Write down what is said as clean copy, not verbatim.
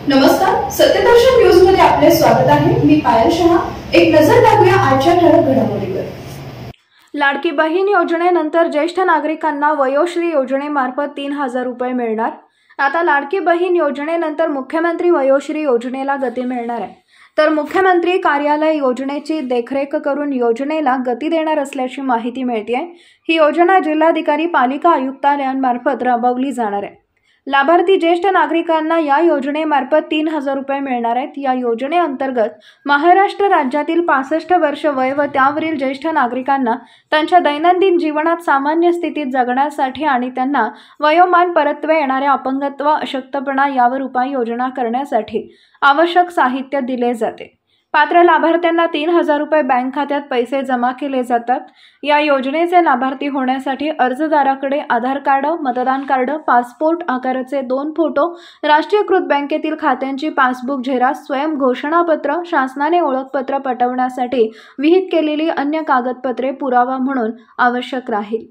नमस्कार, सत्यदर्शन न्यूज मध्ये आपले स्वागत आहे। मी पायल शहा। एक नजर टाकूया आजच्या ठळक घडामोडीवर। लाडकी बहीण योजनेनंतर ज्येष्ठ नागरिकांना वयोश्री योजनेमार्फत 3000 रुपये मिळणार। आता लाडकी बहीण योजनेनंतर मुख्यमंत्री वयोश्री योजनेला गती मिळणार आहे। तर मुख्यमंत्री कार्यालय योजनेची देखरेख करून योजनेला गती देणार असल्याची माहिती मिळते आहे। ही योजना जिल्हाधिकारी पालिका आयुक्तालयांमार्फत राबवली जाणार आहे। लाभार्थी ज्येष्ठ नागरिकांना या योजनेमार्फत 3000 रुपये मिळणार आहेत। या योजनेअंतर्गत महाराष्ट्र राज्यातील 65 वर्ष वय व त्यावरील ज्येष्ठ नागरिकांना त्यांच्या दैनंदिन जीवनात सामान्य स्थितीत जगण्यासाठी आणि त्यांना वयोमान परत्वे येणाऱ्या अपंगत्व, अशक्तपणा यावर उपाययोजना करण्यासाठी आवश्यक साहित्य दिले जाते। पात्र लाभार्थ्यांना 3000 रुपये बँक खात्यात पैसे जमा केले जातात। या योजनेचे लाभार्थी होण्यासाठी अर्जदाराकडे आधार कार्ड, मतदान कार्ड, पासपोर्ट आकाराचे 2 फोटो, राष्ट्रीयकृत बँकेतील खात्यांची पासबुक झेरॉक्स, स्वयं घोषणापत्र, शासनाने ओळखपत्र पटवण्यासाठी विहित केलेली अन्य कागदपत्रे पुरावा म्हणून आवश्यक राहील।